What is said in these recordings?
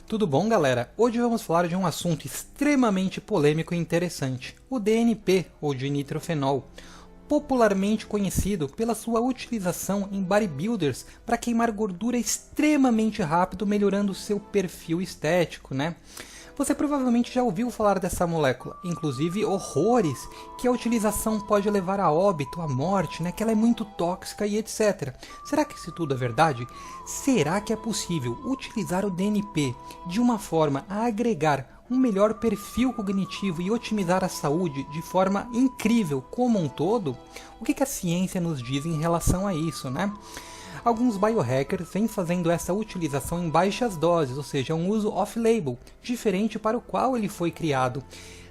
Tudo bom, galera? Hoje vamos falar de um assunto extremamente polêmico e interessante, o DNP, ou dinitrofenol, popularmente conhecido pela sua utilização em bodybuilders para queimar gordura extremamente rápido, melhorando seu perfil estético, né? Você provavelmente já ouviu falar dessa molécula, inclusive horrores, que a utilização pode levar a óbito, à morte, né? Que ela é muito tóxica e etc. Será que isso tudo é verdade? Será que é possível utilizar o DNP de uma forma a agregar um melhor perfil cognitivo e otimizar a saúde de forma incrível como um todo? O que a ciência nos diz em relação a isso, né? Alguns biohackers vêm fazendo essa utilização em baixas doses, ou seja, um uso off-label, diferente para o qual ele foi criado,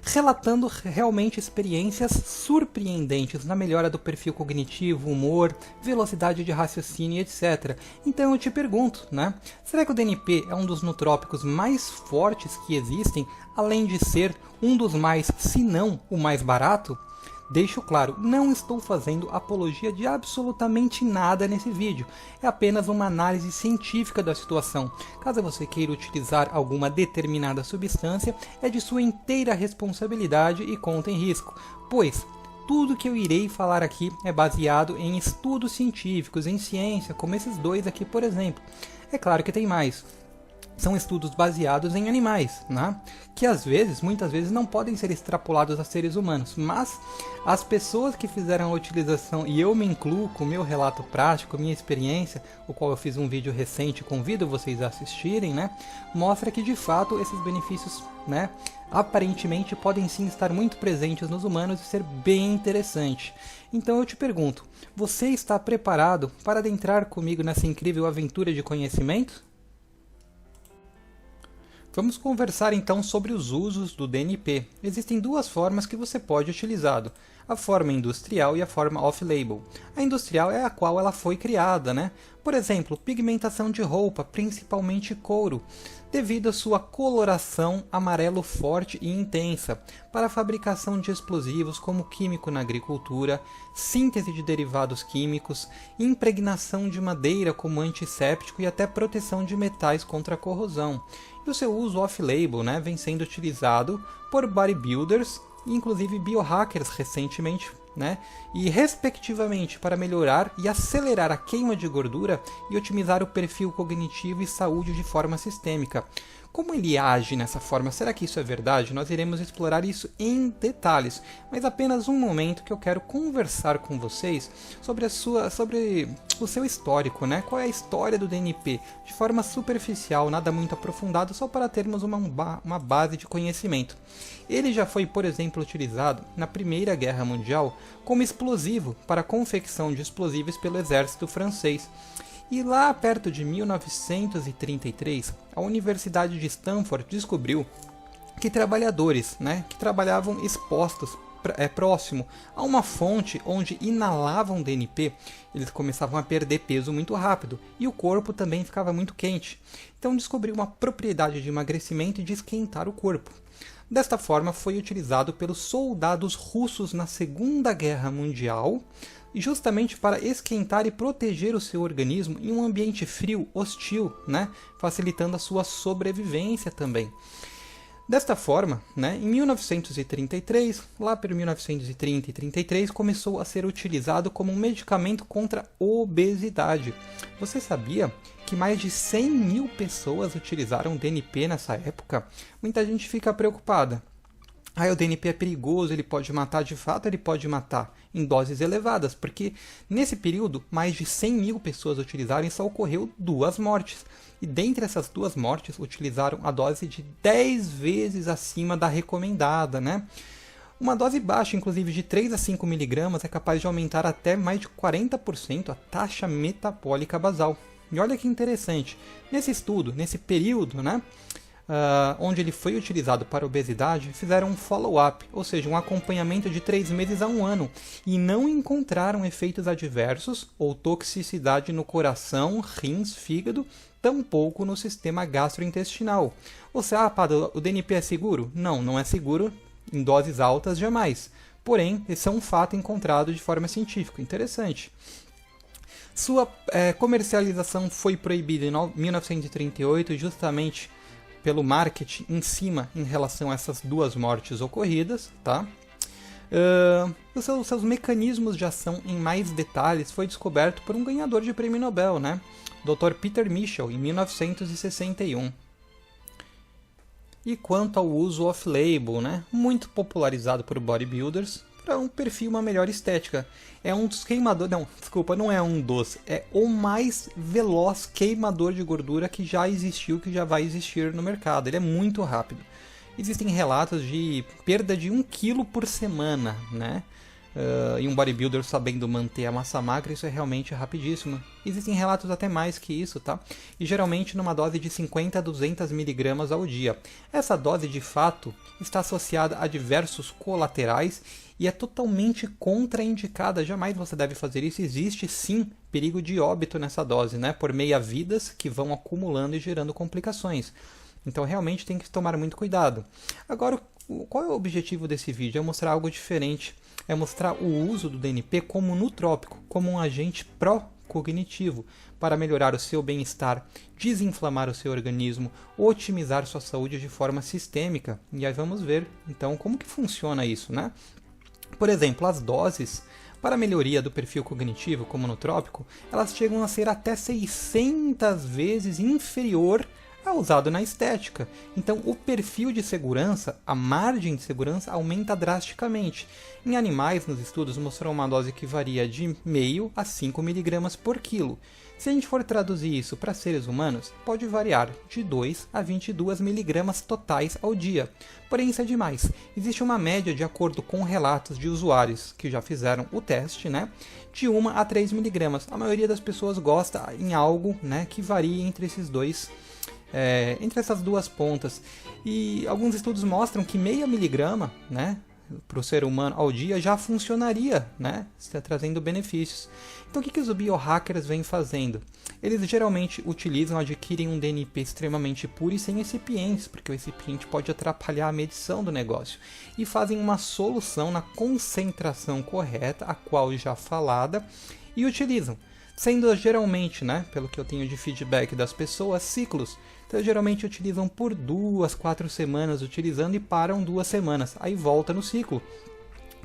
relatando realmente experiências surpreendentes na melhora do perfil cognitivo, humor, velocidade de raciocínio, etc. Então eu te pergunto, né? Será que o DNP é um dos nootrópicos mais fortes que existem, além de ser um dos mais, se não o mais barato? Deixo claro, não estou fazendo apologia de absolutamente nada nesse vídeo, é apenas uma análise científica da situação. Caso você queira utilizar alguma determinada substância, é de sua inteira responsabilidade e conta em risco, pois tudo que eu irei falar aqui é baseado em estudos científicos, em ciência, como esses dois aqui, por exemplo. É claro que tem mais. São estudos baseados em animais, né? Que muitas vezes não podem ser extrapolados a seres humanos, mas as pessoas que fizeram a utilização, e eu me incluo com o meu relato prático, minha experiência, o qual eu fiz um vídeo recente, convido vocês a assistirem, né? Mostra que de fato esses benefícios, né, aparentemente podem sim estar muito presentes nos humanos e ser bem interessante. Então eu te pergunto, você está preparado para adentrar comigo nessa incrível aventura de conhecimento? Vamos conversar então sobre os usos do DNP. Existem duas formas que você pode utilizá-lo, a forma industrial e a forma off-label. A industrial é a qual ela foi criada, né? Por exemplo, pigmentação de roupa, principalmente couro, devido à sua coloração amarelo forte e intensa, para a fabricação de explosivos como químico na agricultura, síntese de derivados químicos, impregnação de madeira como antisséptico e até proteção de metais contra a corrosão. E o seu uso off-label, né, vem sendo utilizado por bodybuilders e inclusive biohackers recentemente, né, e respectivamente para melhorar e acelerar a queima de gordura e otimizar o perfil cognitivo e saúde de forma sistêmica. Como ele age nessa forma? Será que isso é verdade? Nós iremos explorar isso em detalhes, mas apenas um momento que eu quero conversar com vocês sobre o seu histórico, né? Qual é a história do DNP? De forma superficial, nada muito aprofundado, só para termos uma base de conhecimento. Ele já foi, por exemplo, utilizado na Primeira Guerra Mundial como explosivo para a confecção de explosivos pelo exército francês. E lá perto de 1933, a Universidade de Stanford descobriu que trabalhadores, né, que trabalhavam expostos próximo a uma fonte onde inalavam DNP, eles começavam a perder peso muito rápido e o corpo também ficava muito quente. Então descobriu uma propriedade de emagrecimento e de esquentar o corpo. Desta forma foi utilizado pelos soldados russos na Segunda Guerra Mundial, justamente para esquentar e proteger o seu organismo em um ambiente frio, hostil, né? Facilitando a sua sobrevivência também. Desta forma, né, em 1933, lá por 1930 e 33, começou a ser utilizado como um medicamento contra a obesidade. Você sabia que mais de 100 mil pessoas utilizaram DNP nessa época? Muita gente fica preocupada. O DNP é perigoso, ele pode matar. De fato, ele pode matar em doses elevadas, porque nesse período, mais de 100 mil pessoas utilizaram e só ocorreu 2 mortes. E dentre essas 2 mortes, utilizaram a dose de 10 vezes acima da recomendada, né? Uma dose baixa, inclusive de 3 a 5 miligramas, é capaz de aumentar até mais de 40% a taxa metabólica basal. E olha que interessante, nesse estudo, nesse período, né? Onde ele foi utilizado para obesidade, fizeram um follow-up, ou seja, um acompanhamento de 3 meses a 1 ano, e não encontraram efeitos adversos ou toxicidade no coração, rins, fígado, tampouco no sistema gastrointestinal. Ou seja, Padre, o DNP é seguro? Não, não é seguro em doses altas jamais. Porém, esse é um fato encontrado de forma científica. Interessante. Sua comercialização foi proibida em 1938, justamente pelo marketing em cima em relação a essas duas mortes ocorridas, tá? Os seus mecanismos de ação em mais detalhes foi descoberto por um ganhador de prêmio Nobel, né? Dr. Peter Michell, em 1961. E quanto ao uso off-label, né? Muito popularizado por bodybuilders, para um perfil, uma melhor estética. É um dos queimadores... Não, desculpa, não é um dos. É o mais veloz queimador de gordura que já existiu, que já vai existir no mercado. Ele é muito rápido. Existem relatos de perda de 1 kg por semana, né? E um bodybuilder sabendo manter a massa magra, isso é realmente rapidíssimo. Existem relatos até mais que isso, tá? E geralmente numa dose de 50 a 200 mg ao dia. Essa dose, de fato, está associada a diversos colaterais e é totalmente contraindicada. Jamais você deve fazer isso. Existe sim perigo de óbito nessa dose, né? Por meia-vidas que vão acumulando e gerando complicações. Então realmente tem que tomar muito cuidado. Agora, qual é o objetivo desse vídeo? É mostrar algo diferente. É mostrar o uso do DNP como nutrópico, como um agente pró-cognitivo, para melhorar o seu bem-estar, desinflamar o seu organismo, otimizar sua saúde de forma sistêmica. E aí vamos ver, então, como que funciona isso, né? Por exemplo, as doses para a melhoria do perfil cognitivo, como nutrópico, elas chegam a ser até 600 vezes inferior ao usado na estética. Então, o perfil de segurança, a margem de segurança, aumenta drasticamente. Em animais, nos estudos, mostrou uma dose que varia de 0,5 a 5 mg por quilo. Se a gente for traduzir isso para seres humanos, pode variar de 2 a 22 mg totais ao dia. Porém, isso é demais. Existe uma média, de acordo com relatos de usuários que já fizeram o teste, né, de 1 a 3 mg. A maioria das pessoas gosta em algo, né, que varie entre esses dois, entre essas duas pontas. E alguns estudos mostram que 0,5 mg, né, para o ser humano ao dia já funcionaria, né, está trazendo benefícios. Então o que os biohackers vêm fazendo? Eles geralmente adquirem um DNP extremamente puro e sem recipientes, porque o recipiente pode atrapalhar a medição do negócio, e fazem uma solução na concentração correta, a qual já falada, e utilizam, sendo geralmente, né, pelo que eu tenho de feedback das pessoas, ciclos. Então geralmente utilizam por 2, 4 semanas utilizando e param 2 semanas, aí volta no ciclo.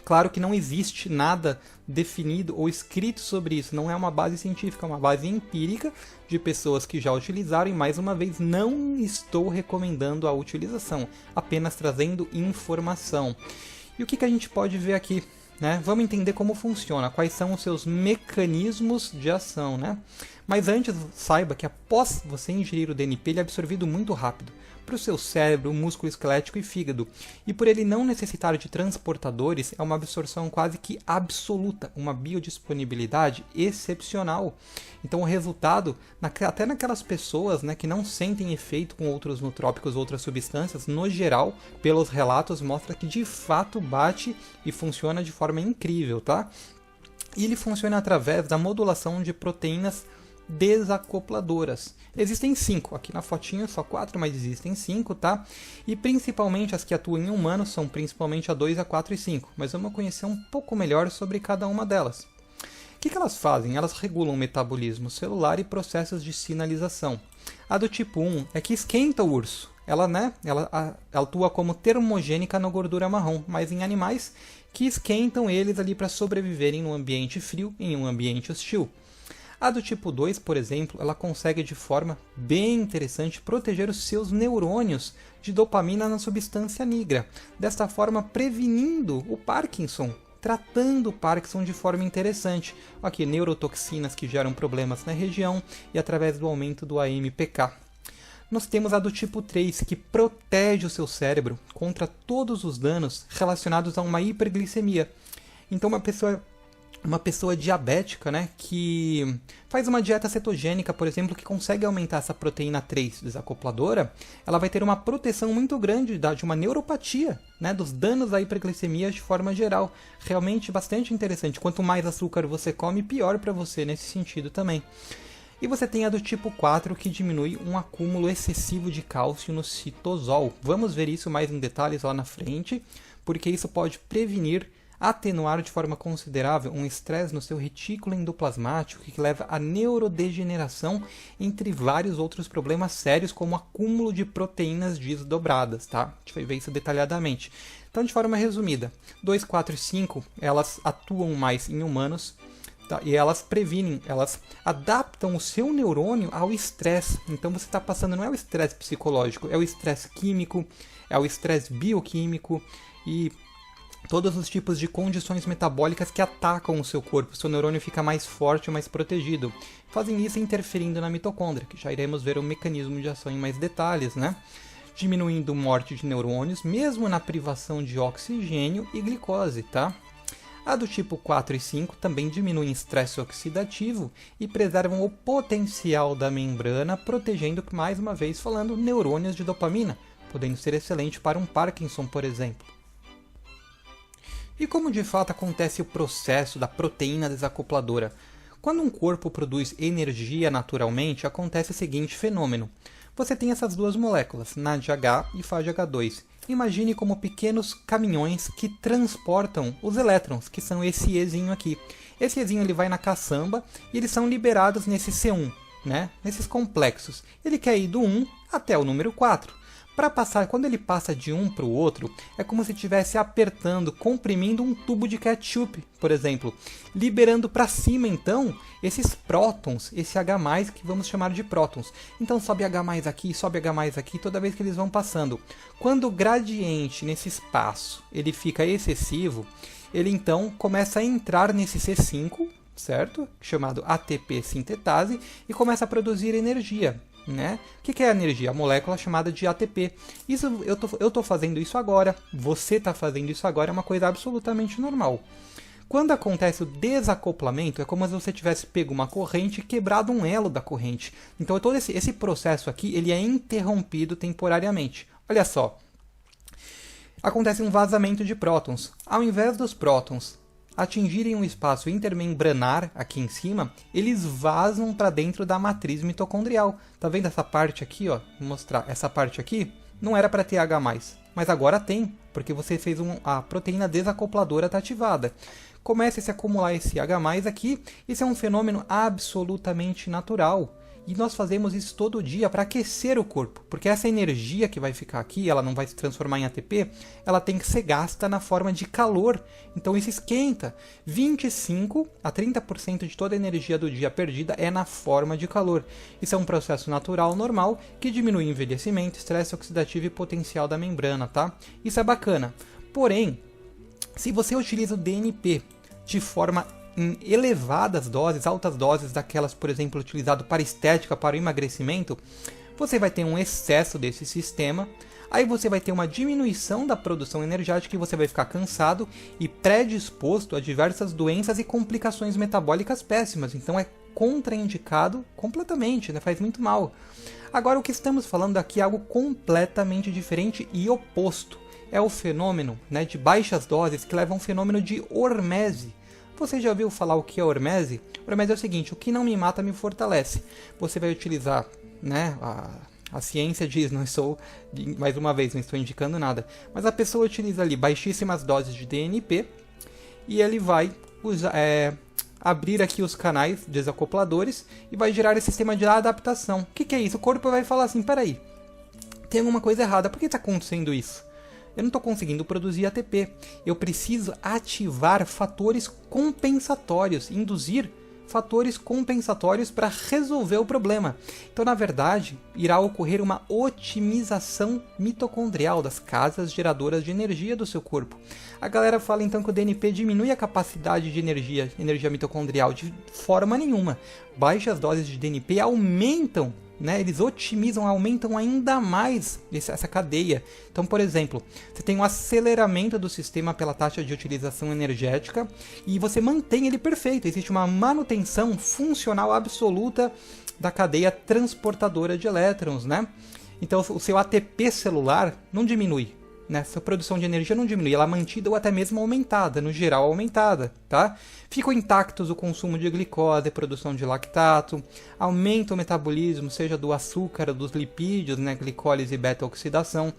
Claro que não existe nada definido ou escrito sobre isso, não é uma base científica, é uma base empírica de pessoas que já utilizaram, e mais uma vez não estou recomendando a utilização, apenas trazendo informação. E o que a gente pode ver aqui? Né? Vamos entender como funciona, quais são os seus mecanismos de ação, né? Mas antes, saiba que após você ingerir o DNP, ele é absorvido muito rápido para o seu cérebro, músculo esquelético e fígado. E por ele não necessitar de transportadores, é uma absorção quase que absoluta, uma biodisponibilidade excepcional. Então o resultado, até naquelas pessoas, né, que não sentem efeito com outros nutrópicos ou outras substâncias, no geral, pelos relatos, mostra que de fato bate e funciona de forma incrível, tá? E ele funciona através da modulação de proteínas desacopladoras. Existem 5, aqui na fotinha só 4, mas existem 5, tá? E principalmente as que atuam em humanos são principalmente a 2, a 4 e 5, mas vamos conhecer um pouco melhor sobre cada uma delas. O que elas fazem? Elas regulam o metabolismo celular e processos de sinalização. A do tipo 1 é que esquenta o urso. Ela atua como termogênica na gordura marrom, mas em animais que esquentam eles ali para sobreviverem num ambiente frio, em um ambiente hostil. A do tipo 2, por exemplo, ela consegue de forma bem interessante proteger os seus neurônios de dopamina na substância nigra, desta forma prevenindo o Parkinson, tratando o Parkinson de forma interessante. Aqui, neurotoxinas que geram problemas na região e através do aumento do AMPK. Nós temos a do tipo 3, que protege o seu cérebro contra todos os danos relacionados a uma hiperglicemia. Então uma pessoa diabética, né, que faz uma dieta cetogênica, por exemplo, que consegue aumentar essa proteína 3 desacopladora, ela vai ter uma proteção muito grande de uma neuropatia, né, dos danos da hiperglicemia de forma geral. Realmente bastante interessante. Quanto mais açúcar você come, pior para você nesse sentido também. E você tem a do tipo 4, que diminui um acúmulo excessivo de cálcio no citosol. Vamos ver isso mais em detalhes lá na frente, porque isso pode prevenir atenuar de forma considerável um estresse no seu retículo endoplasmático que leva à neurodegeneração, entre vários outros problemas sérios, como acúmulo de proteínas desdobradas, tá? A gente vai ver isso detalhadamente. Então, de forma resumida, 2, 4 e 5, elas atuam mais em humanos, tá? E elas previnem, elas adaptam o seu neurônio ao estresse. Então, você está passando, não é o estresse psicológico, é o estresse químico, é o estresse bioquímico e todos os tipos de condições metabólicas que atacam o seu corpo. O seu neurônio fica mais forte, mais protegido. Fazem isso interferindo na mitocôndria, que já iremos ver o mecanismo de ação em mais detalhes, né? Diminuindo morte de neurônios, mesmo na privação de oxigênio e glicose, tá? A do tipo 4 e 5 também diminuem estresse oxidativo e preservam o potencial da membrana, protegendo, mais uma vez falando, neurônios de dopamina, podendo ser excelente para um Parkinson, por exemplo. E como de fato acontece o processo da proteína desacopladora? Quando um corpo produz energia naturalmente, acontece o seguinte fenômeno. Você tem essas duas moléculas, NADH e FADH2. Imagine como pequenos caminhões que transportam os elétrons, que são esse Ezinho aqui. Esse Ezinho ele vai na caçamba e eles são liberados nesse C1, né? Nesses complexos. Ele quer ir do 1 até o número 4. Para passar, quando ele passa de um para o outro, é como se estivesse apertando, comprimindo um tubo de ketchup, por exemplo, liberando para cima então esses prótons, esse H+, que vamos chamar de prótons. Então sobe H+ aqui, sobe H+ aqui, toda vez que eles vão passando. Quando o gradiente nesse espaço ele fica excessivo, ele então começa a entrar nesse C5, certo? Chamado ATP sintetase, e começa a produzir energia. Né? O que é a energia? A molécula chamada de ATP. Isso, eu tô fazendo isso agora, você está fazendo isso agora, é uma coisa absolutamente normal. Quando acontece o desacoplamento, é como se você tivesse pego uma corrente e quebrado um elo da corrente. Então todo esse processo aqui ele é interrompido temporariamente. Olha só, acontece um vazamento de prótons. Ao invés dos prótons atingirem um espaço intermembranar aqui em cima, eles vazam para dentro da matriz mitocondrial. Tá vendo essa parte aqui, ó? Vou mostrar. Essa parte aqui não era para ter H+, mas agora tem, porque você fez a proteína desacopladora tá ativada. Começa a se acumular esse H+ aqui, isso é um fenômeno absolutamente natural. E nós fazemos isso todo dia para aquecer o corpo, porque essa energia que vai ficar aqui, ela não vai se transformar em ATP, ela tem que ser gasta na forma de calor. Então isso esquenta. 25 a 30% de toda a energia do dia perdida é na forma de calor. Isso é um processo natural normal que diminui envelhecimento, estresse oxidativo e potencial da membrana, tá? Isso é bacana. Porém, se você utiliza o DNP de forma em elevadas doses, altas doses daquelas, por exemplo, utilizado para estética, para o emagrecimento, você vai ter um excesso desse sistema, aí você vai ter uma diminuição da produção energética e você vai ficar cansado e predisposto a diversas doenças e complicações metabólicas péssimas, então é contraindicado completamente, né? Faz muito mal. Agora o que estamos falando aqui é algo completamente diferente e oposto, é o fenômeno, né, de baixas doses que leva a um fenômeno de hormese. Você já ouviu falar o que é hormese? Hormese é o seguinte, o que não me mata me fortalece. Você vai utilizar, né, a ciência diz, não estou, mais uma vez, não estou indicando nada, mas a pessoa utiliza ali baixíssimas doses de DNP e ele vai abrir aqui os canais desacopladores e vai gerar esse sistema de adaptação. O que é isso? O corpo vai falar assim, peraí, tem alguma coisa errada, por que está acontecendo isso? Eu não estou conseguindo produzir ATP. Eu preciso ativar fatores compensatórios, induzir fatores compensatórios para resolver o problema. Então, na verdade, irá ocorrer uma otimização mitocondrial das casas geradoras de energia do seu corpo. A galera fala então que o DNP diminui a capacidade de energia mitocondrial de forma nenhuma. Baixas doses de DNP aumentam, né, eles otimizam, aumentam ainda mais essa cadeia. Então, por exemplo, você tem um aceleramento do sistema pela taxa de utilização energética e você mantém ele perfeito. Existe uma manutenção funcional absoluta da cadeia transportadora de elétrons, né? Então, o seu ATP celular não diminui, né? Sua produção de energia não diminui, ela é mantida ou até mesmo aumentada, no geral aumentada, tá? Ficam intactos o consumo de glicose, produção de lactato, aumenta o metabolismo, seja do açúcar, dos lipídios, né, glicólise e beta-oxidação.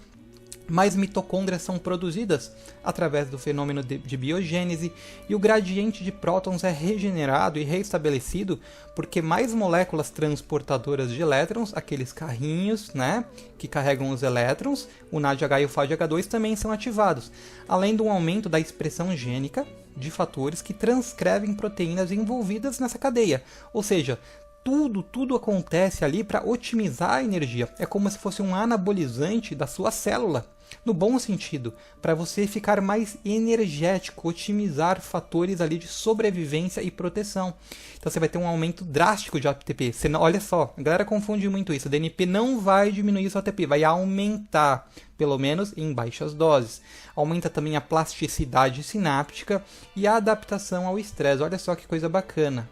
mais mitocôndrias são produzidas através do fenômeno de biogênese e o gradiente de prótons é regenerado e reestabelecido porque mais moléculas transportadoras de elétrons, aqueles carrinhos, né, que carregam os elétrons, o NADH e o FADH2 também são ativados, além de um aumento da expressão gênica de fatores que transcrevem proteínas envolvidas nessa cadeia, ou seja, tudo acontece ali para otimizar a energia. É como se fosse um anabolizante da sua célula, no bom sentido, para você ficar mais energético, otimizar fatores ali de sobrevivência e proteção. Então você vai ter um aumento drástico de ATP. Olha só, a galera confunde muito isso. O DNP não vai diminuir seu ATP, vai aumentar, pelo menos em baixas doses. Aumenta também a plasticidade sináptica e a adaptação ao estresse. Olha só que coisa bacana.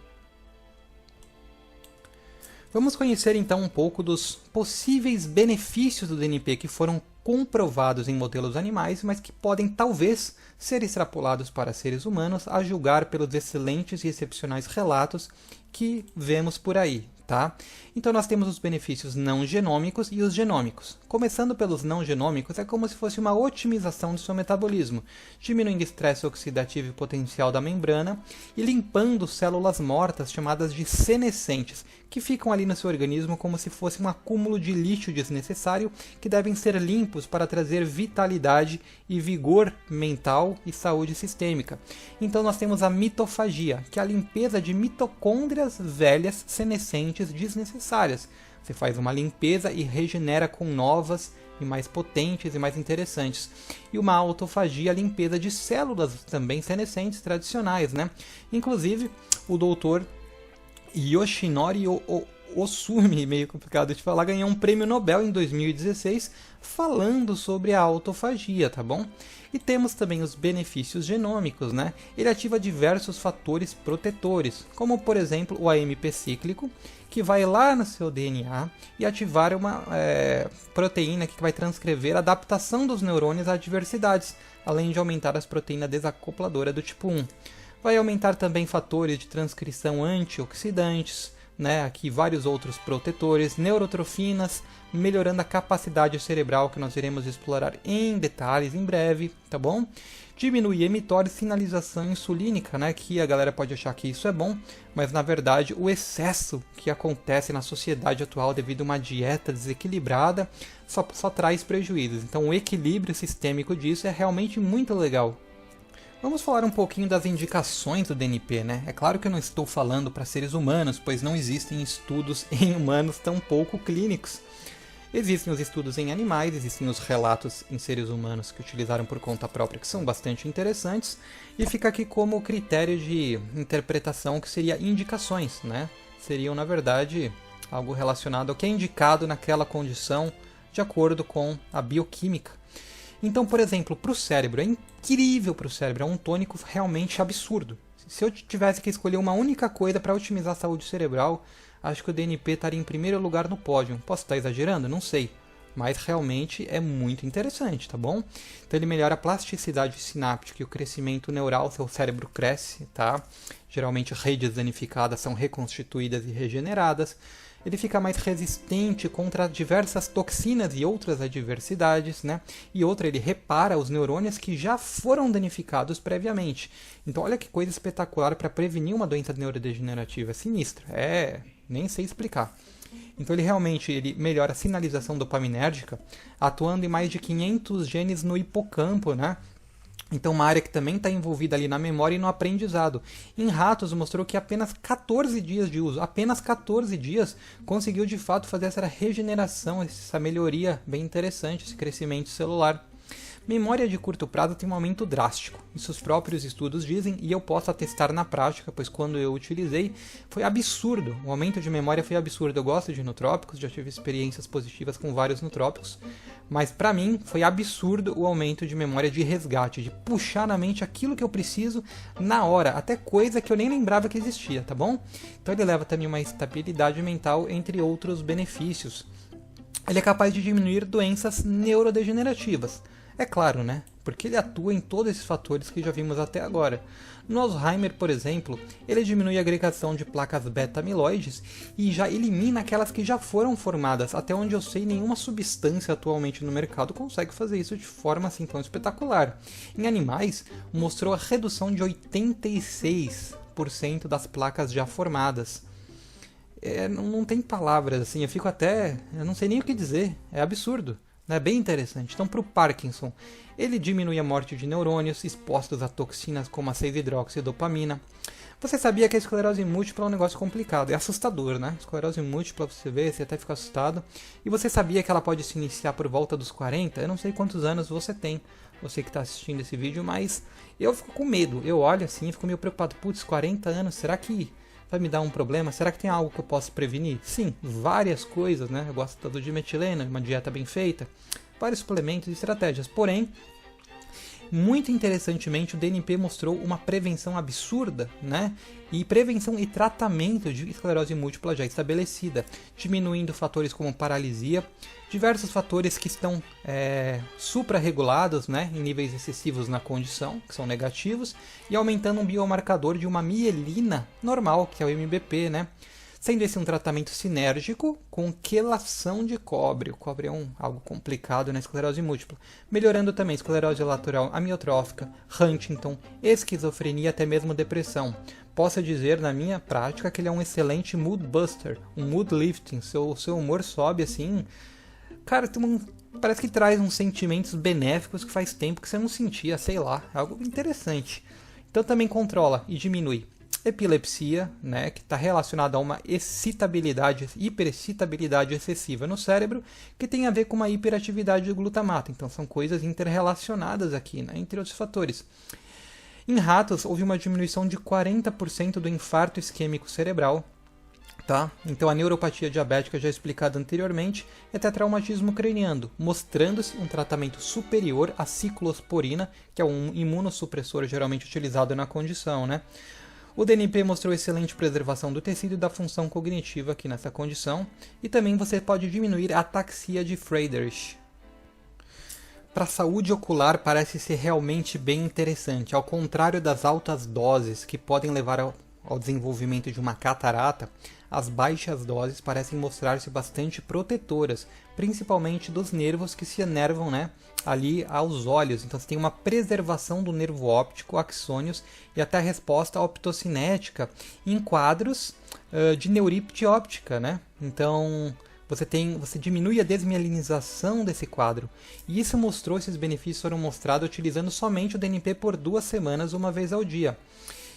Vamos conhecer então um pouco dos possíveis benefícios do DNP que foram comprovados em modelos animais, mas que podem talvez ser extrapolados para seres humanos, a julgar pelos excelentes e excepcionais relatos que vemos por aí. Tá? Então nós temos os benefícios não genômicos e os genômicos. Começando pelos não genômicos, é como se fosse uma otimização do seu metabolismo, diminuindo o estresse oxidativo e potencial da membrana e limpando células mortas chamadas de senescentes, que ficam ali no seu organismo como se fosse um acúmulo de lixo desnecessário que devem ser limpos para trazer vitalidade e vigor mental e saúde sistêmica. Então nós temos a mitofagia, que é a limpeza de mitocôndrias velhas senescentes desnecessárias. Você faz uma limpeza e regenera com novas e mais potentes e mais interessantes. E uma autofagia, a limpeza de células também senescentes tradicionais, né? Inclusive, o doutor Yoshinori Ohsumi, meio complicado de falar, ganhou um prêmio Nobel em 2016 falando sobre a autofagia, tá bom? E temos também os benefícios genômicos, né? Ele ativa diversos fatores protetores, como por exemplo o AMP cíclico, que vai lá no seu DNA e ativar uma proteína que vai transcrever a adaptação dos neurônios a adversidades, além de aumentar as proteínas desacopladoras do tipo 1. Vai aumentar também fatores de transcrição antioxidantes, né, aqui vários outros protetores, neurotrofinas, melhorando a capacidade cerebral que nós iremos explorar em detalhes em breve, tá bom? Diminui emitório e sinalização insulínica, né, que a galera pode achar que isso é bom, mas na verdade o excesso que acontece na sociedade atual devido a uma dieta desequilibrada só traz prejuízos. Então o equilíbrio sistêmico disso é realmente muito legal. Vamos falar um pouquinho das indicações do DNP, né? É claro que eu não estou falando para seres humanos, pois não existem estudos em humanos tão pouco clínicos. Existem os estudos em animais, existem os relatos em seres humanos que utilizaram por conta própria, que são bastante interessantes, e fica aqui como critério de interpretação que seria indicações, né? Seriam, na verdade, algo relacionado ao que é indicado naquela condição de acordo com a bioquímica. Então, por exemplo, para o cérebro, é incrível para o cérebro, é um tônico realmente absurdo. Se eu tivesse que escolher uma única coisa para otimizar a saúde cerebral, acho que o DNP estaria em primeiro lugar no pódio. Posso estar exagerando? Não sei. Mas realmente é muito interessante, tá bom? Então ele melhora a plasticidade sináptica e o crescimento neural, seu cérebro cresce, tá? Geralmente redes danificadas são reconstituídas e regeneradas. Ele fica mais resistente contra diversas toxinas e outras adversidades, né? E outra, ele repara os neurônios que já foram danificados previamente. Então olha que coisa espetacular para prevenir uma doença neurodegenerativa sinistra. Nem sei explicar. Então ele melhora a sinalização dopaminérgica, atuando em mais de 500 genes no hipocampo, né? Então uma área que também está envolvida ali na memória e no aprendizado. Em ratos mostrou que apenas 14 dias de uso, apenas 14 dias, conseguiu de fato fazer essa regeneração, essa melhoria bem interessante, esse crescimento celular. Memória de curto prazo tem um aumento drástico, isso os próprios estudos dizem e eu posso atestar na prática, pois quando eu utilizei foi absurdo, o aumento de memória foi absurdo. Eu gosto de nootrópicos, já tive experiências positivas com vários nootrópicos, mas para mim foi absurdo o aumento de memória de resgate, de puxar na mente aquilo que eu preciso na hora, até coisa que eu nem lembrava que existia, tá bom? Então ele leva também uma estabilidade mental, entre outros benefícios. Ele é capaz de diminuir doenças neurodegenerativas. É claro, né? porque ele atua em todos esses fatores que já vimos até agora. No Alzheimer, por exemplo, ele diminui a agregação de placas beta-amiloides e já elimina aquelas que já foram formadas. Até onde eu sei, nenhuma substância atualmente no mercado consegue fazer isso de forma assim tão espetacular. Em animais, mostrou a redução de 86% das placas já formadas. Não tem palavras, assim, eu não sei nem o que dizer, é absurdo. É bem interessante. Então, para o Parkinson, ele diminui a morte de neurônios expostos a toxinas como a 6-hidroxidopamina. Você sabia que a esclerose múltipla é um negócio complicado, é assustador, né? Esclerose múltipla, você vê, você até fica assustado. E você sabia que ela pode se iniciar por volta dos 40? Eu não sei quantos anos você tem, você que está assistindo esse vídeo, mas eu fico com medo. Eu olho assim e fico meio preocupado. Putz, 40 anos, será que vai me dar um problema? Será que tem algo que eu possa prevenir? Sim, várias coisas, né? Eu gosto tanto de metilena, uma dieta bem feita, vários suplementos e estratégias. Porém, muito interessantemente, o DNP mostrou uma prevenção absurda, né? E prevenção e tratamento de esclerose múltipla já estabelecida, diminuindo fatores como paralisia, diversos fatores que estão suprarregulados, né, em níveis excessivos na condição, que são negativos, e aumentando um biomarcador de uma mielina normal, que é o MBP, né? Sendo esse um tratamento sinérgico com quelação de cobre. O cobre é algo complicado na esclerose múltipla. Melhorando também esclerose lateral amiotrófica, Huntington, esquizofrenia e até mesmo depressão. Posso dizer, na minha prática, que ele é um excelente mood buster, um mood lifting. Seu humor sobe assim. Cara, parece que traz uns sentimentos benéficos que faz tempo que você não sentia, sei lá. É algo interessante. Então também controla e diminui epilepsia, né, que está relacionada a uma hiperexcitabilidade excessiva no cérebro, que tem a ver com uma hiperatividade do glutamato. Então são coisas interrelacionadas aqui, né, entre outros fatores. Em ratos, houve uma diminuição de 40% do infarto isquêmico cerebral. Tá? Então a neuropatia diabética já explicada anteriormente e até traumatismo craniano, mostrando-se um tratamento superior à ciclosporina, que é um imunossupressor geralmente utilizado na condição, né? O DNP mostrou excelente preservação do tecido e da função cognitiva aqui nessa condição, e também você pode diminuir a ataxia de Friedreich. Para a saúde ocular parece ser realmente bem interessante, ao contrário das altas doses que podem levar ao desenvolvimento de uma catarata, as baixas doses parecem mostrar-se bastante protetoras, principalmente dos nervos que se enervam, né, ali aos olhos. Então você tem uma preservação do nervo óptico, axônios, e até a resposta optocinética em quadros de neurite óptica, né? Então você diminui a desmielinização desse quadro. E isso mostrou, esses benefícios foram mostrados utilizando somente o DNP por 2 semanas, uma vez ao dia.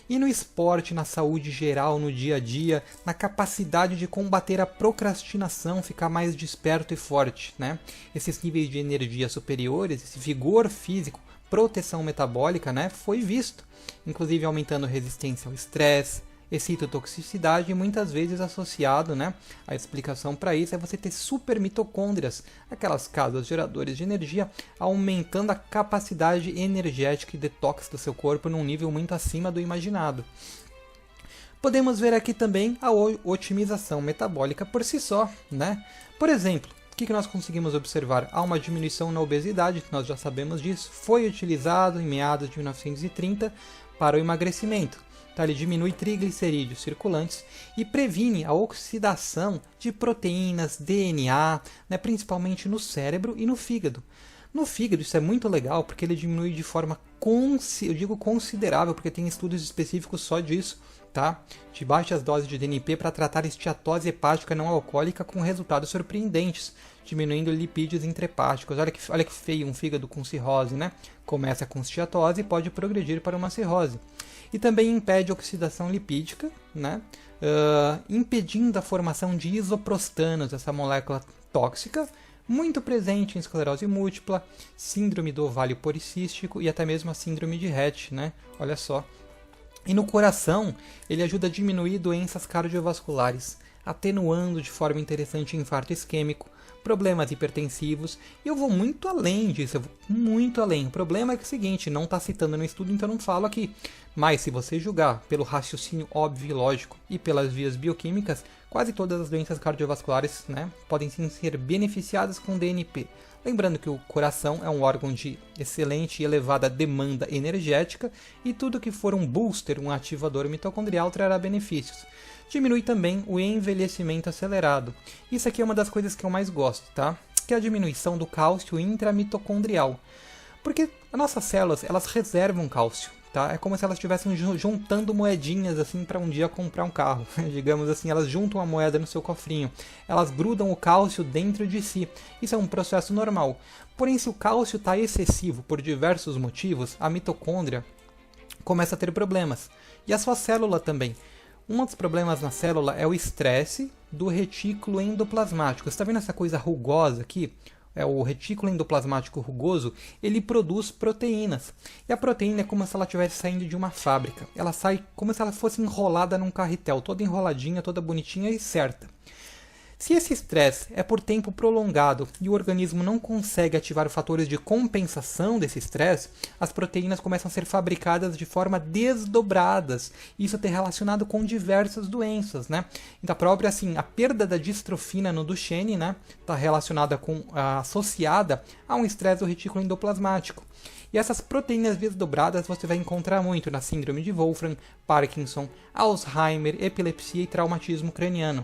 E no esporte, na saúde geral, no dia a dia, na capacidade de combater a procrastinação, ficar mais desperto e forte, né? Esses níveis de energia superiores, esse vigor físico, proteção metabólica, né, foi visto, inclusive aumentando resistência ao estresse, excitotoxicidade, e muitas vezes associado, né, a explicação para isso é você ter supermitocôndrias, aquelas casas geradoras de energia, aumentando a capacidade energética e detox do seu corpo num nível muito acima do imaginado. Podemos ver aqui também a otimização metabólica por si só, né? Por exemplo, o que nós conseguimos observar? Há uma diminuição na obesidade, nós já sabemos disso, foi utilizado em meados de 1930 para o emagrecimento. Tá, ele diminui triglicerídeos circulantes e previne a oxidação de proteínas, DNA, né, principalmente no cérebro e no fígado. No fígado isso é muito legal porque ele diminui de forma considerável, porque tem estudos específicos só disso, tá? De baixas doses de DNP para tratar esteatose hepática não alcoólica com resultados surpreendentes, diminuindo lipídios intrahepáticos. Olha que feio um fígado com cirrose, né? Começa com esteatose e pode progredir para uma cirrose. E também impede a oxidação lipídica, né? Impedindo a formação de isoprostanos, essa molécula tóxica, muito presente em esclerose múltipla, síndrome do ovário policístico e até mesmo a síndrome de Rett, né? Olha só. E no coração, ele ajuda a diminuir doenças cardiovasculares, atenuando de forma interessante o infarto isquêmico, problemas hipertensivos, e eu vou muito além disso, eu vou muito além. O problema é que é o seguinte, não está citando no estudo, então eu não falo aqui. Mas se você julgar pelo raciocínio óbvio e lógico e pelas vias bioquímicas, quase todas as doenças cardiovasculares, né, podem sim ser beneficiadas com DNP. Lembrando que o coração é um órgão de excelente e elevada demanda energética e tudo que for um booster, um ativador mitocondrial, trará benefícios. Diminui também o envelhecimento acelerado. Isso aqui é uma das coisas que eu mais gosto, tá? Que é a diminuição do cálcio intramitocondrial. Porque as nossas células, elas reservam cálcio. Tá? É como se elas estivessem juntando moedinhas assim para um dia comprar um carro. Digamos assim, elas juntam a moeda no seu cofrinho. Elas grudam o cálcio dentro de si. Isso é um processo normal. Porém, se o cálcio está excessivo por diversos motivos, a mitocôndria começa a ter problemas. E a sua célula também. Um dos problemas na célula é o estresse do retículo endoplasmático. Você está vendo essa coisa rugosa aqui? O retículo endoplasmático rugoso, ele produz proteínas. E a proteína é como se ela estivesse saindo de uma fábrica. Ela sai como se ela fosse enrolada num carretel, toda enroladinha, toda bonitinha e certa. Se esse estresse é por tempo prolongado e o organismo não consegue ativar fatores de compensação desse estresse, as proteínas começam a ser fabricadas de forma desdobradas. Isso está relacionado com diversas doenças, né? Então, a perda da distrofina no Duchenne, né, está relacionada associada a um estresse do retículo endoplasmático. E essas proteínas desdobradas você vai encontrar muito na síndrome de Wolfram, Parkinson, Alzheimer, epilepsia e traumatismo craniano.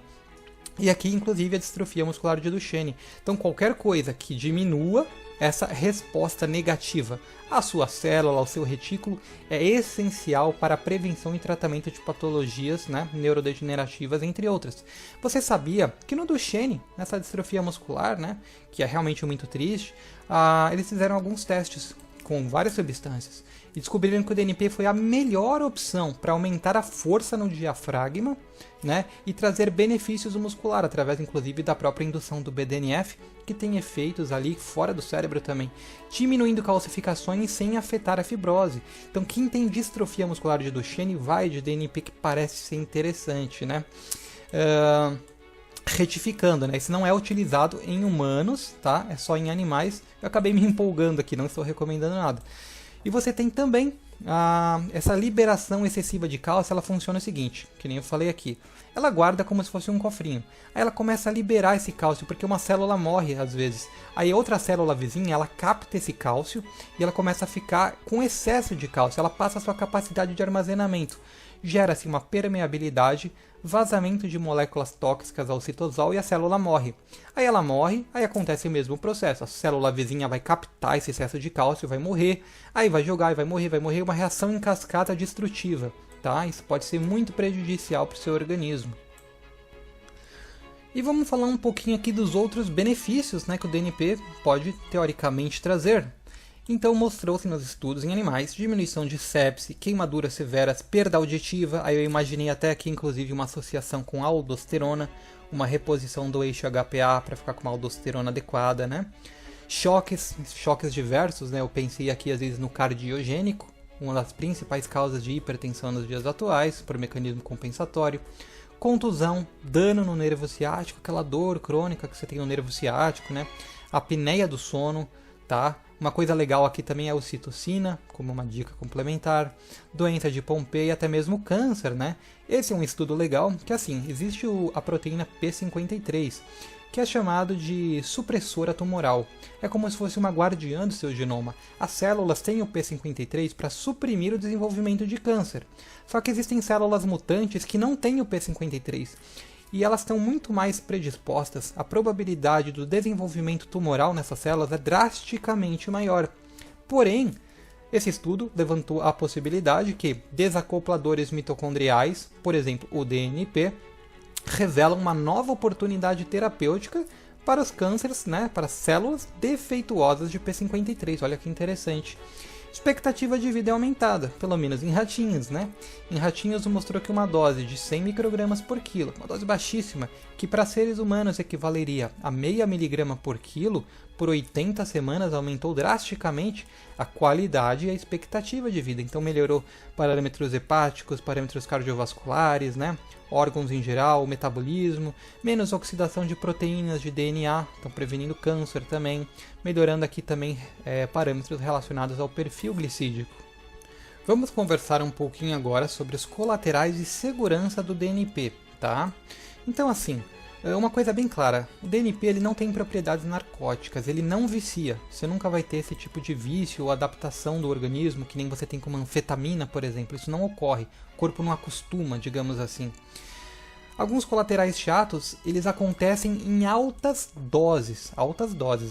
E aqui, inclusive, a distrofia muscular de Duchenne. Então, qualquer coisa que diminua essa resposta negativa à sua célula, ao seu retículo, é essencial para a prevenção e tratamento de patologias, né, neurodegenerativas, entre outras. Você sabia que no Duchenne, nessa distrofia muscular, né, que é realmente muito triste, eles fizeram alguns testes com várias substâncias e descobriram que o DNP foi a melhor opção para aumentar a força no diafragma, né, e trazer benefícios muscular, através inclusive da própria indução do BDNF, que tem efeitos ali fora do cérebro também, diminuindo calcificações sem afetar a fibrose. Então quem tem distrofia muscular de Duchenne vai de DNP, que parece ser interessante, né? Retificando, né? Isso não é utilizado em humanos, tá? É só em animais. Eu acabei me empolgando aqui, não estou recomendando nada. E você tem também essa liberação excessiva de cálcio, ela funciona o seguinte, que nem eu falei aqui. Ela guarda como se fosse um cofrinho. Aí ela começa a liberar esse cálcio, porque uma célula morre às vezes. Aí outra célula vizinha, ela capta esse cálcio e ela começa a ficar com excesso de cálcio. Ela passa a sua capacidade de armazenamento. Gera-se uma permeabilidade, vazamento de moléculas tóxicas ao citosol e a célula morre. Aí ela morre, aí acontece o mesmo processo. A célula vizinha vai captar esse excesso de cálcio, vai morrer, aí vai jogar e vai morrer, uma reação em cascata destrutiva. Tá? Isso pode ser muito prejudicial para o seu organismo. E vamos falar um pouquinho aqui dos outros benefícios, né, que o DNP pode teoricamente trazer. Então mostrou-se nos estudos em animais diminuição de sepse, queimaduras severas, perda auditiva, aí eu imaginei até aqui inclusive uma associação com aldosterona, uma reposição do eixo HPA para ficar com uma aldosterona adequada, né? Choques diversos, né? Eu pensei aqui às vezes no cardiogênico, uma das principais causas de hipertensão nos dias atuais, por mecanismo compensatório. Contusão, dano no nervo ciático, aquela dor crônica que você tem no nervo ciático, né? Apneia do sono, tá? Uma coisa legal aqui também é a ocitocina, como uma dica complementar, doença de Pompe e até mesmo câncer, né? Esse é um estudo legal, que assim, existe a proteína P53, que é chamado de supressora tumoral. É como se fosse uma guardiã do seu genoma. As células têm o P53 para suprimir o desenvolvimento de câncer. Só que existem células mutantes que não têm o P53. E elas estão muito mais predispostas, a probabilidade do desenvolvimento tumoral nessas células é drasticamente maior. Porém, esse estudo levantou a possibilidade que desacopladores mitocondriais, por exemplo o DNP, revelam uma nova oportunidade terapêutica para os cânceres, né, para células defeituosas de P53. Olha que interessante. Expectativa de vida é aumentada, pelo menos em ratinhos, né? Em ratinhos mostrou que uma dose de 100 microgramas por quilo, uma dose baixíssima, que para seres humanos equivaleria a meia miligrama por quilo, por 80 semanas aumentou drasticamente a qualidade e a expectativa de vida. Então melhorou parâmetros hepáticos, parâmetros cardiovasculares, né? Órgãos em geral, metabolismo, menos oxidação de proteínas de DNA, então prevenindo câncer também, melhorando aqui também parâmetros relacionados ao perfil glicídico. Vamos conversar um pouquinho agora sobre os colaterais de segurança do DNP, tá? Então assim, uma coisa bem clara, o DNP ele não tem propriedades narcóticas, ele não vicia. Você nunca vai ter esse tipo de vício ou adaptação do organismo, que nem você tem com uma anfetamina, por exemplo. Isso não ocorre, o corpo não acostuma, digamos assim. Alguns colaterais chatos, eles acontecem em altas doses,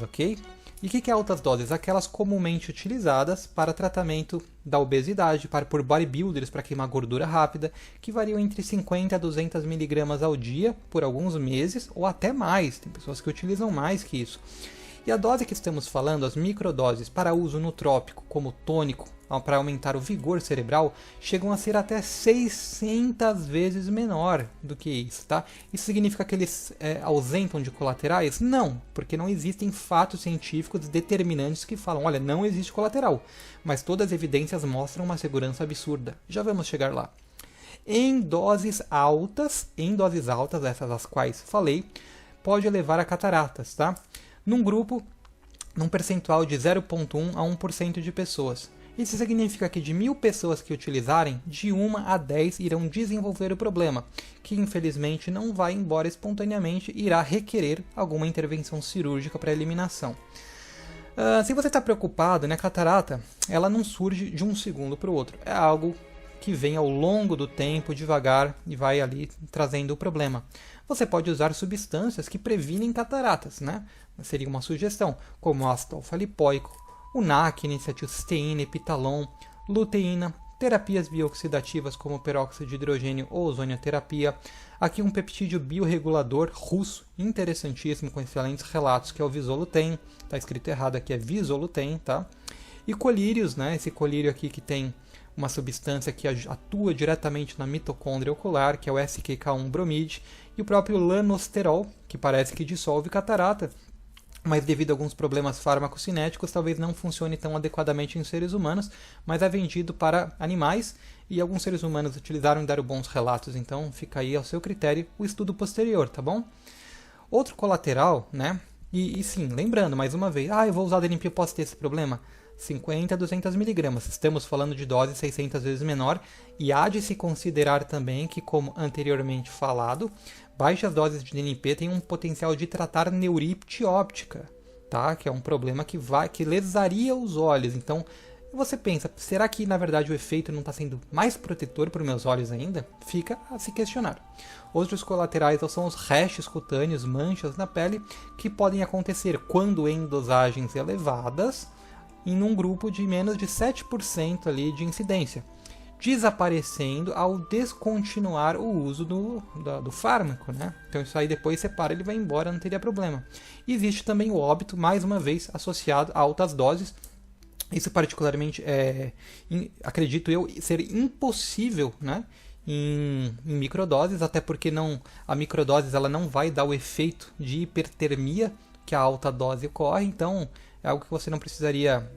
ok? E o que é altas doses? Aquelas comumente utilizadas para tratamento da obesidade, por bodybuilders, para queimar gordura rápida, que variam entre 50 a 200 mg ao dia por alguns meses, ou até mais. Tem pessoas que utilizam mais que isso. E a dose que estamos falando, as microdoses para uso nutrópico, como tônico, para aumentar o vigor cerebral, chegam a ser até 600 vezes menor do que isso, tá? Isso significa que eles ausentam de colaterais? Não, porque não existem fatos científicos determinantes que falam, olha, não existe colateral, mas todas as evidências mostram uma segurança absurda. Já vamos chegar lá. Em doses altas, essas as quais falei, pode levar a cataratas, tá? Num percentual de 0,1 a 1% de pessoas. Isso significa que de 1000 pessoas que utilizarem, de 1 a 10 irão desenvolver o problema, que infelizmente não vai embora espontaneamente e irá requerer alguma intervenção cirúrgica para eliminação. Se você está preocupado, né, a catarata ela não surge de um segundo para o outro, é algo que vem ao longo do tempo, devagar, e vai ali trazendo o problema. Você pode usar substâncias que previnem cataratas, né? Seria uma sugestão, como ácido alfa-lipoico, o NAC, N-acetilcisteína, epitalon, luteína, terapias bioxidativas como peróxido de hidrogênio ou ozonioterapia. Aqui um peptídeo biorregulador russo, interessantíssimo, com excelentes relatos, que é o Visoluten. Está escrito errado aqui, é Visoluten, tá? E colírios, né? Esse colírio aqui que tem uma substância que atua diretamente na mitocôndria ocular, que é o SQK1-bromide, e o próprio lanosterol, que parece que dissolve catarata, mas devido a alguns problemas farmacocinéticos, talvez não funcione tão adequadamente em seres humanos, mas é vendido para animais, e alguns seres humanos utilizaram e deram bons relatos, então fica aí ao seu critério o estudo posterior, tá bom? Outro colateral, né? E sim, lembrando, mais uma vez, eu vou usar DNP, eu posso ter esse problema? 50 a 200 mg. Estamos falando de dose 600 vezes menor, e há de se considerar também que, como anteriormente falado, baixas doses de DNP têm um potencial de tratar neurite óptica, tá? Que é um problema que lesaria os olhos. Então, você pensa, será que na verdade o efeito não está sendo mais protetor para os meus olhos ainda? Fica a se questionar. Outros colaterais são os rashes cutâneos, manchas na pele, que podem acontecer quando em dosagens elevadas, em um grupo de menos de 7% ali de incidência, desaparecendo ao descontinuar o uso do fármaco, né? Então isso aí depois você para, ele vai embora, não teria problema. E existe também o óbito, mais uma vez, associado a altas doses. Isso particularmente acredito eu, ser impossível, né? Em microdoses, até porque a microdose ela não vai dar o efeito de hipertermia que a alta dose ocorre, então é algo que você não precisaria,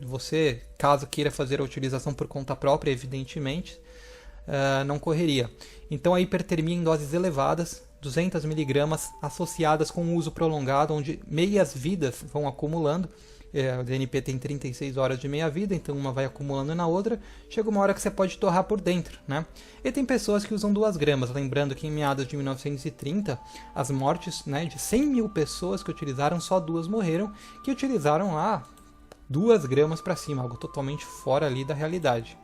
caso queira fazer a utilização por conta própria, evidentemente, não correria. Então a hipertermia em doses elevadas, 200 mg, associadas com o uso prolongado, onde meias vidas vão acumulando. O DNP tem 36 horas de meia-vida, então uma vai acumulando na outra, chega uma hora que você pode torrar por dentro, né? E tem pessoas que usam 2 gramas, lembrando que em meados de 1930, as mortes, né, de 100 mil pessoas que utilizaram, só 2 morreram, que utilizaram 2 gramas para cima, algo totalmente fora ali da realidade.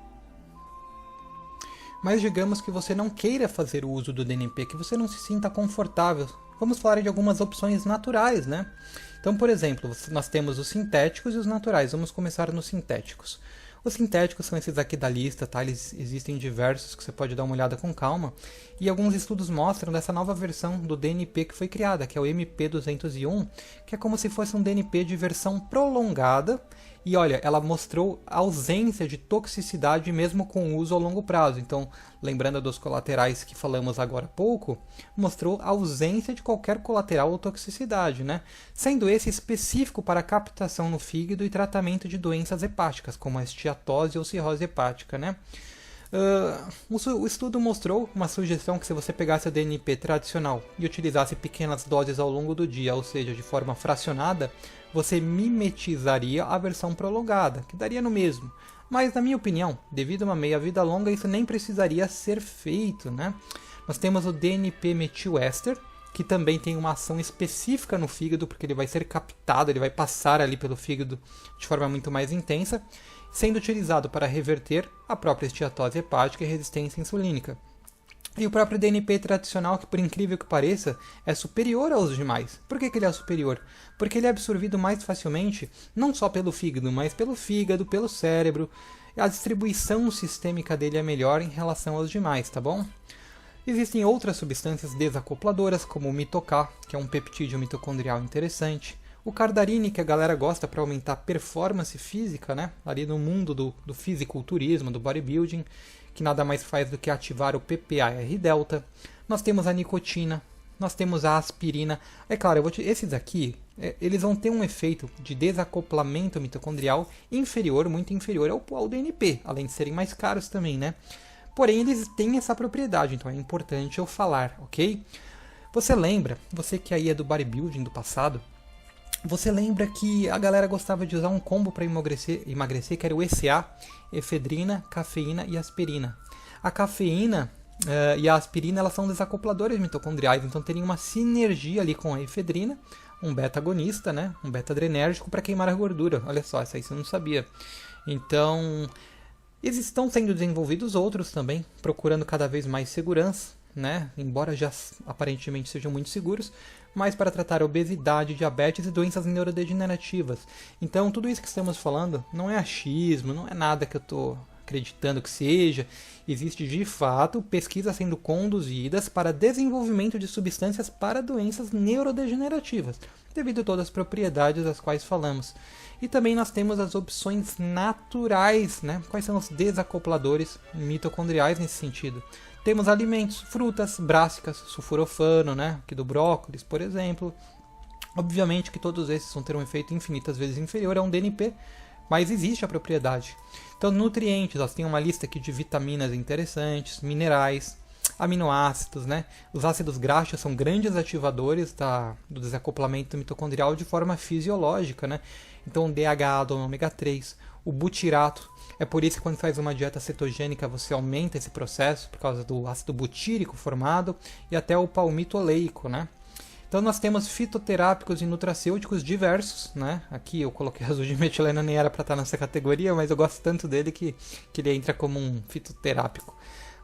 Mas digamos que você não queira fazer o uso do DNP, que você não se sinta confortável. Vamos falar de algumas opções naturais, né? Então, por exemplo, nós temos os sintéticos e os naturais. Vamos começar nos sintéticos. Os sintéticos são esses aqui da lista, tá? Eles existem diversos que você pode dar uma olhada com calma. E alguns estudos mostram dessa nova versão do DNP que foi criada, que é o MP201, que é como se fosse um DNP de versão prolongada E olha, ela mostrou ausência de toxicidade mesmo com uso ao longo prazo. Então, lembrando dos colaterais que falamos agora há pouco, mostrou ausência de qualquer colateral ou toxicidade, né? Sendo esse específico para captação no fígado e tratamento de doenças hepáticas, como a esteatose ou cirrose hepática, né? O estudo mostrou uma sugestão que se você pegasse a DNP tradicional e utilizasse pequenas doses ao longo do dia, ou seja, de forma fracionada, você mimetizaria a versão prolongada, que daria no mesmo. Mas, na minha opinião, devido a uma meia-vida longa, isso nem precisaria ser feito, né? Nós temos o DNP metilester, que também tem uma ação específica no fígado, porque ele vai ser captado, ele vai passar ali pelo fígado de forma muito mais intensa, sendo utilizado para reverter a própria esteatose hepática e resistência insulínica. E o próprio DNP tradicional, que por incrível que pareça, é superior aos demais. Por que ele é superior? Porque ele é absorvido mais facilmente, não só pelo fígado, mas pelo fígado, pelo cérebro. A distribuição sistêmica dele é melhor em relação aos demais, tá bom? Existem outras substâncias desacopladoras, como o mitoká, que é um peptídeo mitocondrial interessante. O cardarine, que a galera gosta para aumentar a performance física, né? Ali no mundo do fisiculturismo, do bodybuilding, que nada mais faz do que ativar o PPAR-delta. Nós temos a nicotina, nós temos a aspirina. É claro, esses aqui, eles vão ter um efeito de desacoplamento mitocondrial inferior, muito inferior ao DNP, além de serem mais caros também, né? Porém, eles têm essa propriedade, então é importante eu falar, ok? Você lembra, você que aí é do bodybuilding do passado, você lembra que a galera gostava de usar um combo para emagrecer, que era o ECA, efedrina, cafeína e aspirina. A cafeína e a aspirina, elas são desacopladores mitocondriais, então teriam uma sinergia ali com a efedrina, um beta-agonista, né? Um beta-adrenérgico para queimar a gordura. Olha só, essa aí você não sabia. Então, estão sendo desenvolvidos outros também, procurando cada vez mais segurança, né? Embora já aparentemente sejam muito seguros, mas para tratar obesidade, diabetes e doenças neurodegenerativas. Então, tudo isso que estamos falando não é achismo, não é nada que eu estou acreditando que seja. Existe de fato pesquisas sendo conduzidas para desenvolvimento de substâncias para doenças neurodegenerativas, devido a todas as propriedades das quais falamos. E também nós temos as opções naturais, né? Quais são os desacopladores mitocondriais nesse sentido? Temos alimentos, frutas, brássicas, sulforofano, né? Aqui do brócolis, por exemplo. Obviamente que todos esses vão ter um efeito infinitas vezes inferior a um DNP, mas existe a propriedade. Então, nutrientes, nós temos uma lista aqui de vitaminas interessantes, minerais, aminoácidos, né? Os ácidos graxos são grandes ativadores do desacoplamento mitocondrial de forma fisiológica, né? Então, o DHA do ômega 3, o butirato. É por isso que quando faz uma dieta cetogênica você aumenta esse processo, por causa do ácido butírico formado, e até o palmito oleico, né? Então nós temos fitoterápicos e nutracêuticos diversos, né? Aqui eu coloquei azul de metileno, nem era para estar nessa categoria, mas eu gosto tanto dele que ele entra como um fitoterápico.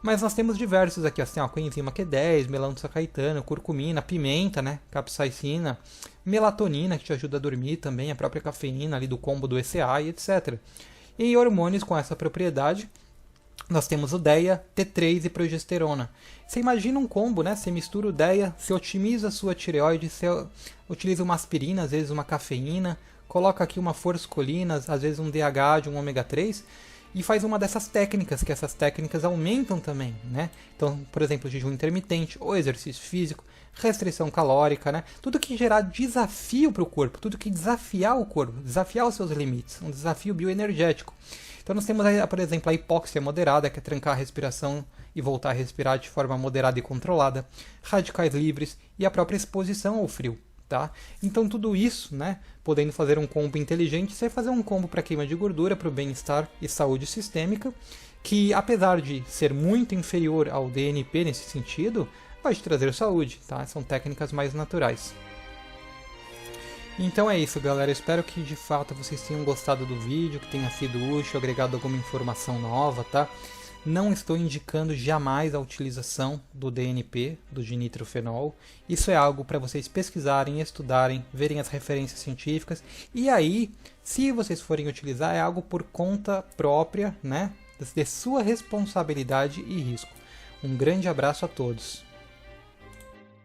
Mas nós temos diversos aqui, assim, ó, coenzima Q10, melantosacaetano, curcumina, pimenta, né? Capsaicina, melatonina, que te ajuda a dormir também, a própria cafeína ali do combo do ECA e etc. E hormônios com essa propriedade, nós temos o DEA, T3 e progesterona. Você imagina um combo, né? Você mistura o DEA, você otimiza a sua tireoide, você utiliza uma aspirina, às vezes uma cafeína, coloca aqui uma forscolina, às vezes um DHA de um ômega 3, e faz uma dessas técnicas, que essas técnicas aumentam também, né? Então, por exemplo, jejum intermitente, ou exercício físico, restrição calórica, né? Tudo que gerar desafio para o corpo, tudo que desafiar o corpo, desafiar os seus limites, um desafio bioenergético. Então nós temos, por exemplo, a hipóxia moderada, que é trancar a respiração e voltar a respirar de forma moderada e controlada, radicais livres e a própria exposição ao frio. Tá? Então tudo isso, né, podendo fazer um combo inteligente, você fazer um combo para queima de gordura, para o bem-estar e saúde sistêmica, que apesar de ser muito inferior ao DNP nesse sentido, vai te trazer saúde, tá? São técnicas mais naturais. Então é isso, galera. Eu espero que de fato vocês tenham gostado do vídeo, que tenha sido útil, agregado alguma informação nova, tá? Não estou indicando jamais a utilização do DNP, do dinitrofenol. Isso é algo para vocês pesquisarem, estudarem, verem as referências científicas. E aí, se vocês forem utilizar, é algo por conta própria, né? De sua responsabilidade e risco. Um grande abraço a todos.